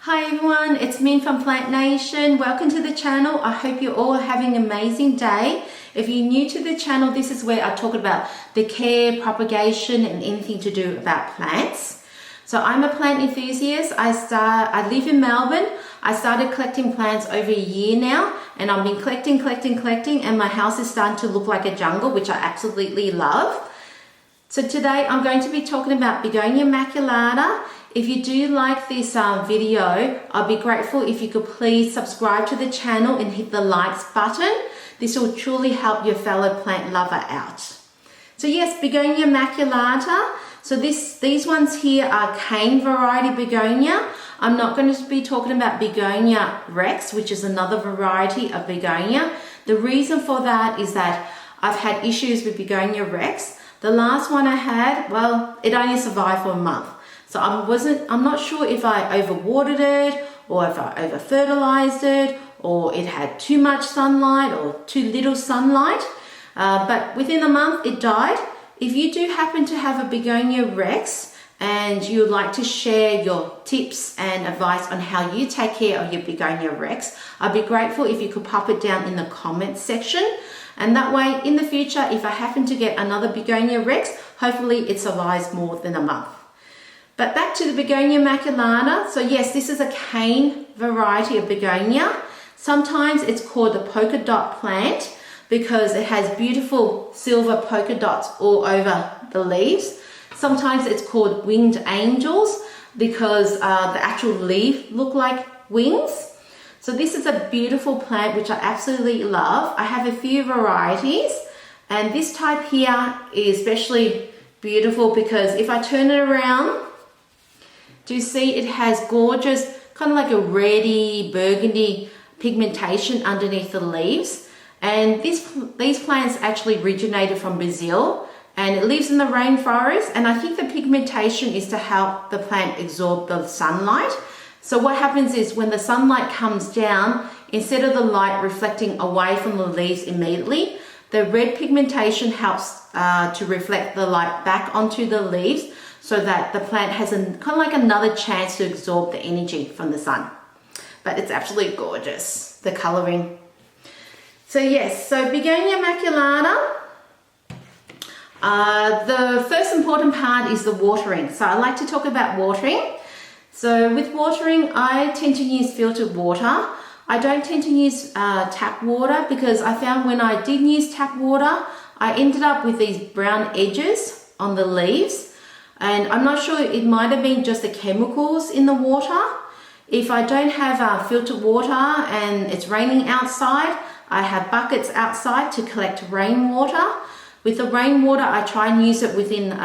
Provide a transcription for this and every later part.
Hi everyone, it's Min from Plant Nation. Welcome to the channel. I hope you're all having an amazing day. If you're new to the channel, this is where I talk about the care, propagation and anything to do about plants. So I'm a plant enthusiast. I live in Melbourne. I started collecting plants over a year now, and I've been collecting and my house is starting to look like a jungle, which I absolutely love. So today I'm going to be talking about Begonia Maculata. If you do like this video, I'll be grateful if you could please subscribe to the channel and hit the likes button. This will truly help your fellow plant lover out. So yes, Begonia Maculata. So these ones here are cane variety begonia. I'm not going to be talking about Begonia Rex, which is another variety of begonia. The reason for that is that I've had issues with Begonia Rex. The last one I had, well, it only survived for a month. So I'm not sure if I overwatered it or if I over fertilized it or it had too much sunlight or too little sunlight. But within a month it died. If you do happen to have a Begonia Rex and you would like to share your tips and advice on how you take care of your Begonia Rex, I'd be grateful if you could pop it down in the comments section. And that way in the future, if I happen to get another Begonia Rex, hopefully it survives more than a month. But back to the Begonia Maculata. So yes, this is a cane variety of begonia. Sometimes it's called the Polka Dot plant because it has beautiful silver polka dots all over the leaves. Sometimes it's called winged angels because the actual leaf look like wings. So this is a beautiful plant which I absolutely love. I have a few varieties, and this type here is especially beautiful because if I turn it around, do you see it has gorgeous, kind of like a reddy, burgundy pigmentation underneath the leaves. And these plants actually originated from Brazil, and it lives in the rainforest. And I think the pigmentation is to help the plant absorb the sunlight. So what happens is when the sunlight comes down, instead of the light reflecting away from the leaves immediately, the red pigmentation helps to reflect the light back onto the leaves, so that the plant has kind of like another chance to absorb the energy from the sun. But it's absolutely gorgeous, the coloring. So yes, so Begonia Maculata, the first important part is the watering. So I like to talk about watering. So with watering, I tend to use filtered water. I don't tend to use tap water because I found when I did use tap water, I ended up with these brown edges on the leaves. And I'm not sure, it might have been just the chemicals in the water. If I don't have filtered water and it's raining outside, I have buckets outside to collect rainwater. With the rainwater, I try and use it within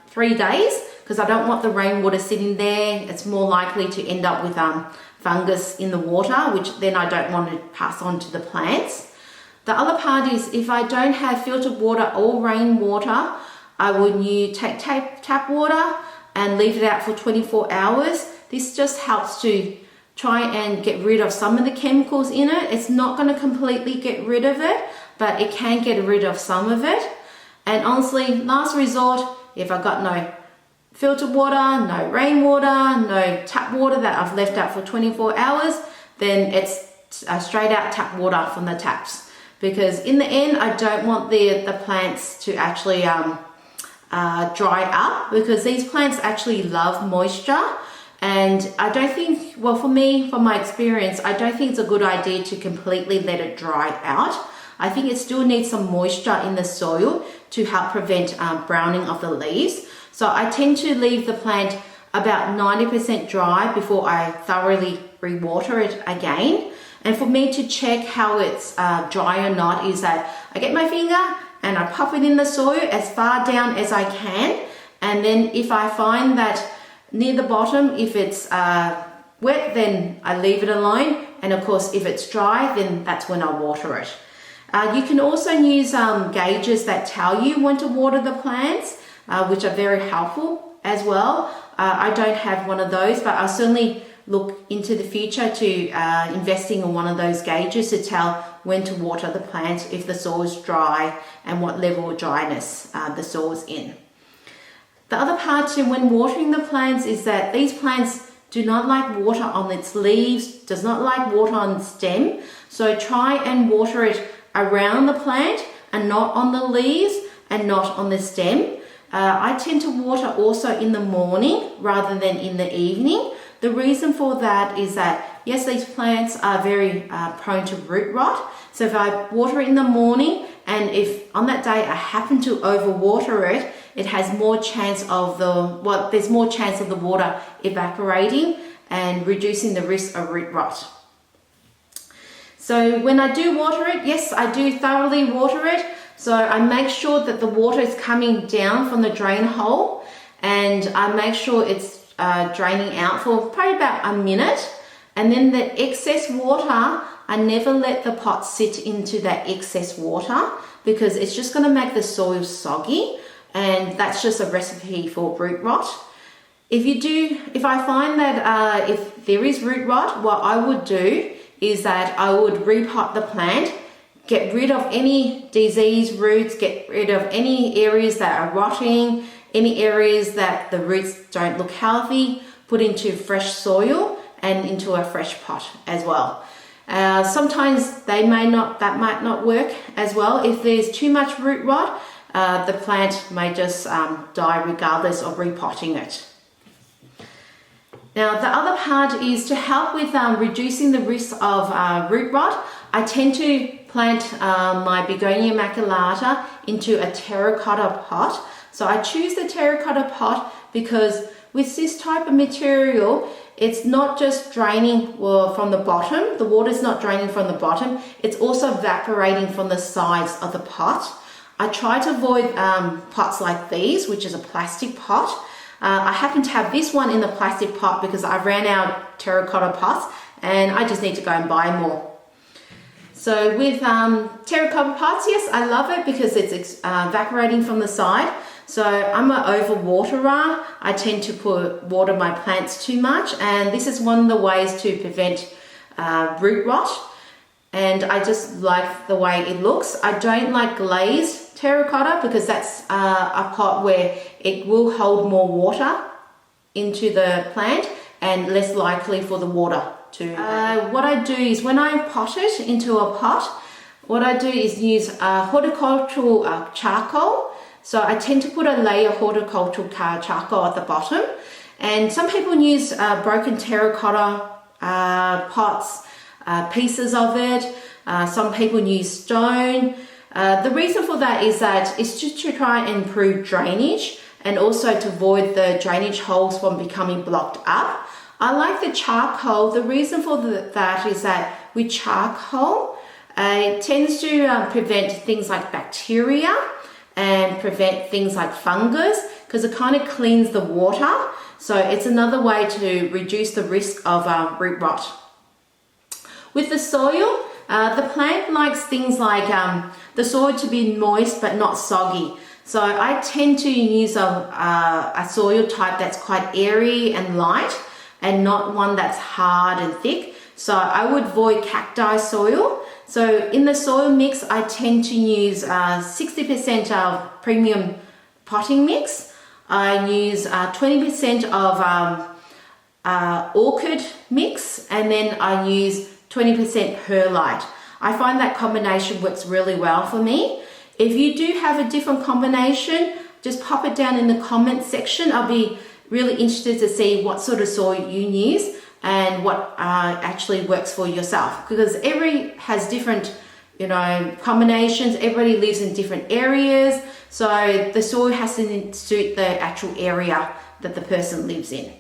3 days because I don't want the rainwater sitting there. It's more likely to end up with fungus in the water, which then I don't want to pass on to the plants. The other part is if I don't have filtered water or rainwater, I would take tap water and leave it out for 24 hours. This just helps to try and get rid of some of the chemicals in it. It's not going to completely get rid of it, but it can get rid of some of it. And honestly, last resort, if I got no filtered water, no rainwater, no tap water that I've left out for 24 hours, then it's straight out tap water from the taps. Because in the end, I don't want the plants to actually dry up, because these plants actually love moisture. And I don't think, well, for me, from my experience, I don't think it's a good idea to completely let it dry out. I think it still needs some moisture in the soil to help prevent browning of the leaves. So I tend to leave the plant about 90% dry before I thoroughly rewater it again. And for me to check how it's dry or not is that I get my finger and I pop it in the soil as far down as I can. And then if I find that near the bottom, if it's wet, then I leave it alone. And of course, if it's dry, then that's when I water it. You can also use gauges that tell you when to water the plants, which are very helpful as well. I don't have one of those, but I'll certainly look into the future to investing in one of those gauges to tell when to water the plants if the soil is dry and what level of dryness the soil is in. The other part to when watering the plants is that these plants do not like water on its leaves, does not like water on the stem. So try and water it around the plant and not on the leaves and not on the stem. I tend to water also in the morning rather than in the evening. The reason for that is that, yes, these plants are very prone to root rot. So if I water it in the morning, and if on that day I happen to overwater it, it has more chance of there's more chance of the water evaporating and reducing the risk of root rot. So when I do water it, yes, I do thoroughly water it. So I make sure that the water is coming down from the drain hole, and I make sure it's draining out for probably about a minute. And then the excess water, I never let the pot sit into that excess water because it's just going to make the soil soggy, and that's just a recipe for root rot. If I find that if there is root rot, what I would do is that I would repot the plant, get rid of any disease roots, get rid of any areas that are rotting, any areas that the roots don't look healthy, put into fresh soil and into a fresh pot as well. Sometimes that might not work as well. If there's too much root rot, the plant may just die regardless of repotting it. Now the other part is to help with reducing the risk of root rot. I tend to plant my Begonia Maculata into a terracotta pot. So I choose the terracotta pot because with this type of material, it's not just draining from the bottom, the water's not draining from the bottom, it's also evaporating from the sides of the pot. I try to avoid pots like these, which is a plastic pot. I happen to have this one in the plastic pot because I ran out of terracotta pots and I just need to go and buy more. So with terracotta pots, yes, I love it because it's evaporating from the side. So I'm an overwaterer. I tend to water my plants too much, and this is one of the ways to prevent root rot. And I just like the way it looks. I don't like glazed terracotta because that's a pot where it will hold more water into the plant and less likely for the water to. What I do is when I pot it into a pot, what I do is use horticultural charcoal. So I tend to put a layer of horticultural charcoal at the bottom, and some people use broken terracotta pots, pieces of it. Some people use stone. The reason for that is that it's just to try and improve drainage and also to avoid the drainage holes from becoming blocked up. I like the charcoal. The reason for that is that with charcoal, it tends to prevent things like bacteria and prevent things like fungus because it kind of cleans the water. So it's another way to reduce the risk of root rot. With the soil, the plant likes things like the soil to be moist but not soggy. So I tend to use a soil type that's quite airy and light and not one that's hard and thick. So I would avoid cacti soil. So in the soil mix, I tend to use 60% of premium potting mix. I use 20% of orchid mix, and then I use 20% perlite. I find that combination works really well for me. If you do have a different combination, just pop it down in the comment section. I'll be really interested to see what sort of soil you use and what actually works for yourself, because every has different combinations. Everybody lives in different areas, so the soil has to suit the actual area that the person lives in.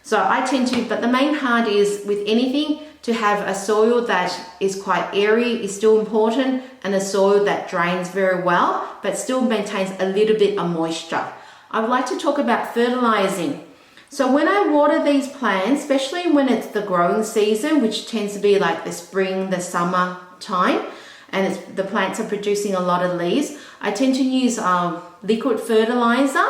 So I tend to, but the main part is with anything to have a soil that is quite airy is still important, and a soil that drains very well but still maintains a little bit of moisture. I would like to talk about fertilizing. So when I water these plants, especially when it's the growing season, which tends to be like the spring, the summer time, and the plants are producing a lot of leaves, I tend to use liquid fertilizer.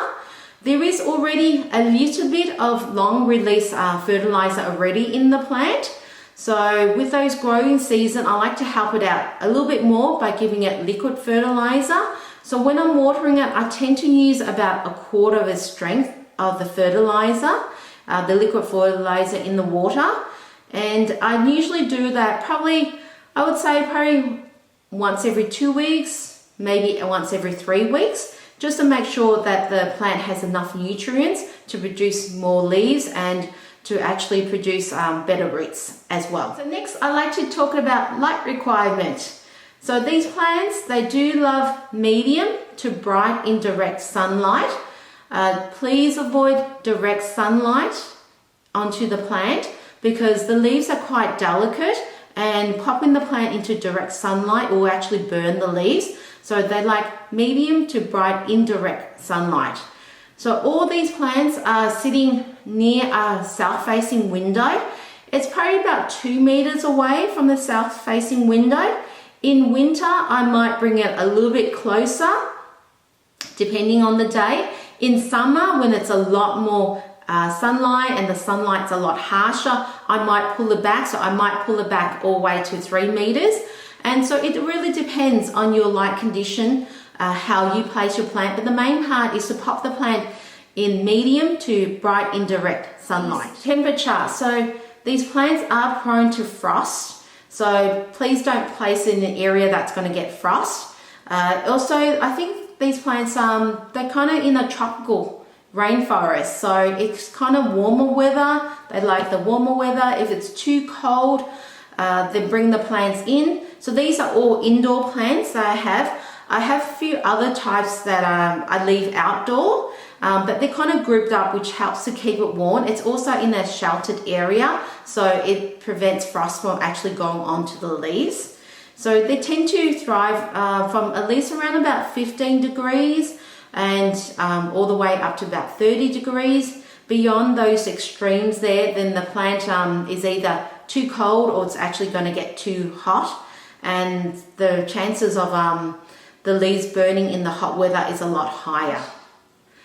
There is already a little bit of long release fertilizer already in the plant. So with those growing season, I like to help it out a little bit more by giving it liquid fertilizer. So when I'm watering it, I tend to use about 1/4 of the strength of the fertilizer. the liquid fertilizer in the water. And I usually do that probably, I would say probably once every 2 weeks, maybe once every 3 weeks, just to make sure that the plant has enough nutrients to produce more leaves and to actually produce better roots as well. So next I like to talk about light requirement. So these plants, they do love medium to bright indirect sunlight. Please avoid direct sunlight onto the plant because the leaves are quite delicate, and popping the plant into direct sunlight will actually burn the leaves. So they like medium to bright indirect sunlight. So all these plants are sitting near a south-facing window. It's probably about 2 meters away from the south-facing window. In winter, I might bring it a little bit closer, depending on the day. In summer, when it's a lot more sunlight and the sunlight's a lot harsher, I might pull it back. So I might pull it back all the way to 3 meters. And so it really depends on your light condition, how you place your plant. But the main part is to pop the plant in medium to bright indirect sunlight. Temperature. So these plants are prone to frost. So please don't place it in an area that's going to get frost. Also, I think these plants, they're kind of in a tropical rainforest. So it's kind of warmer weather. They like the warmer weather. If it's too cold, then bring the plants in. So these are all indoor plants that I have. I have a few other types that I leave outdoor, but they're kind of grouped up, which helps to keep it warm. It's also in a sheltered area, so it prevents frost from actually going onto the leaves. So they tend to thrive from at least around about 15 degrees and all the way up to about 30 degrees. Beyond those extremes there, then the plant is either too cold or it's actually going to get too hot, and the chances of the leaves burning in the hot weather is a lot higher.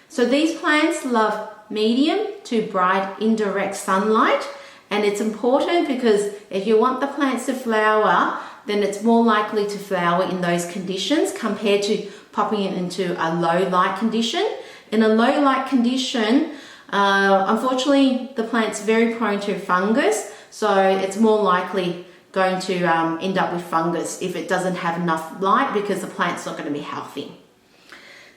So these plants love medium to bright indirect sunlight, and it's important because if you want the plants to flower, then it's more likely to flower in those conditions compared to popping it into a low light condition. In a low light condition, unfortunately the plant's very prone to fungus, so it's more likely going to end up with fungus if it doesn't have enough light, because the plant's not going to be healthy.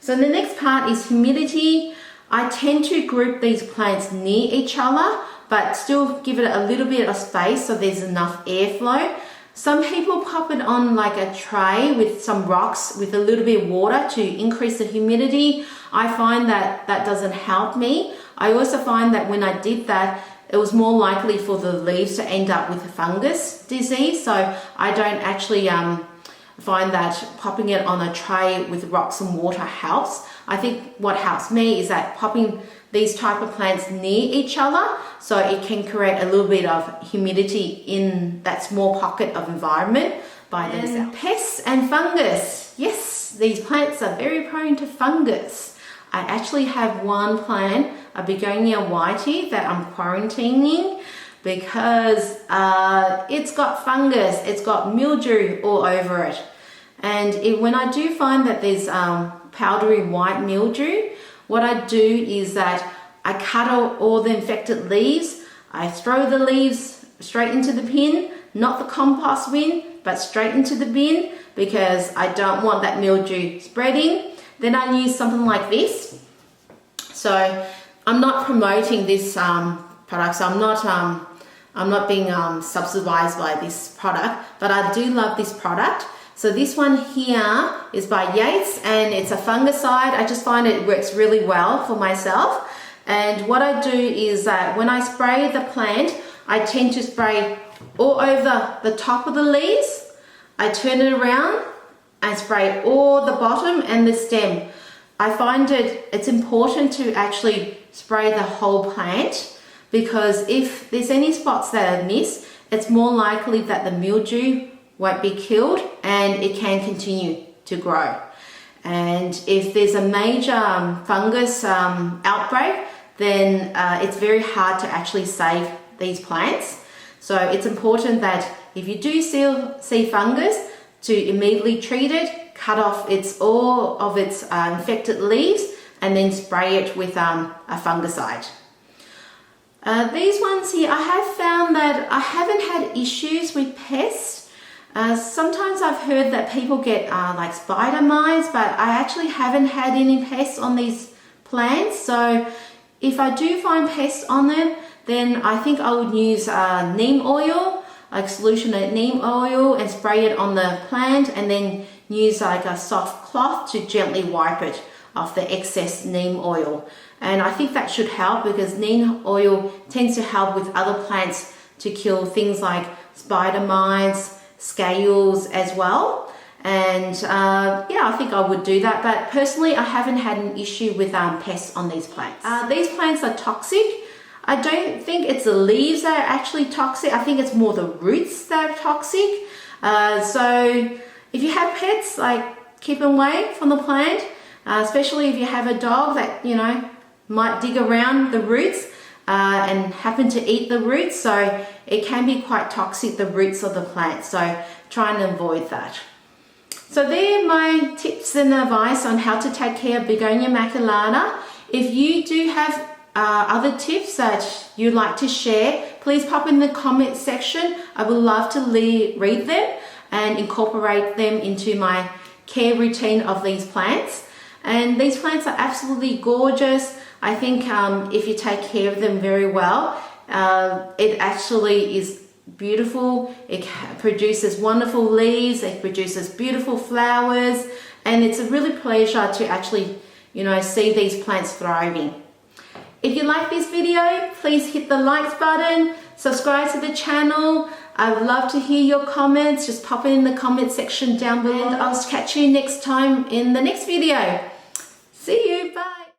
So the next part is humidity. I tend to group these plants near each other, but still give it a little bit of space so there's enough airflow. Some people pop it on like a tray with some rocks with a little bit of water to increase the humidity. I find that that doesn't help me. I also find that when I did that, it was more likely for the leaves to end up with a fungus disease. So I don't actually find that popping it on a tray with rocks and water helps. I think what helps me is that popping these type of plants near each other, so it can create a little bit of humidity in that small pocket of environment by themselves. Pests and fungus. Yes, these plants are very prone to fungus. I actually have one plant, a Begonia whitey, that I'm quarantining because it's got fungus, it's got mildew all over it. And when I do find that there's powdery white mildew, what I do is that I cut out all the infected leaves. I throw the leaves straight into the bin, not the compost bin, but straight into the bin, because I don't want that mildew spreading. Then I use something like this. So I'm not promoting this product, so I'm not being subsidized by this product, but I do love this product. So this one here is by Yates, and it's a fungicide. I just find it works really well for myself. And what I do is that when I spray the plant, I tend to spray all over the top of the leaves. I turn it around and spray all the bottom and the stem. I find it's important to actually spray the whole plant, because if there's any spots that are missed, it's more likely that the mildew won't be killed and it can continue to grow. And if there's a major fungus outbreak, then it's very hard to actually save these plants. So it's important that if you do see fungus, to immediately treat it, cut off all of its infected leaves, and then spray it with a fungicide. These ones here, I have found that I haven't had issues with pests. Sometimes I've heard that people get like spider mites, but I actually haven't had any pests on these plants. So if I do find pests on them, then I think I would use neem oil, like solution of neem oil, and spray it on the plant, and then use like a soft cloth to gently wipe it off the excess neem oil. And I think that should help, because neem oil tends to help with other plants to kill things like spider mites, scales as well. And yeah, I think I would do that. But personally, I haven't had an issue with pests on these plants. These plants are toxic. I don't think it's the leaves that are actually toxic. I think it's more the roots that are toxic. So if you have pets, like, keep them away from the plant, especially if you have a dog that, you know, might dig around the roots and happen to eat the roots. So it can be quite toxic, the roots of the plant. So try and avoid that. So there are my tips and advice on how to take care of Begonia maculata. If you do have other tips that you'd like to share, please pop in the comment section. I would love to read them and incorporate them into my care routine of these plants. And these plants are absolutely gorgeous. I think if you take care of them very well, it actually is beautiful. It produces wonderful leaves, it produces beautiful flowers, and it's a really pleasure to actually, you know, see these plants thriving. If you like this video, please hit the likes button, subscribe to the channel. I would love to hear your comments. Just pop it in the comment section down below, and I'll catch you next time in the next video. See you, bye.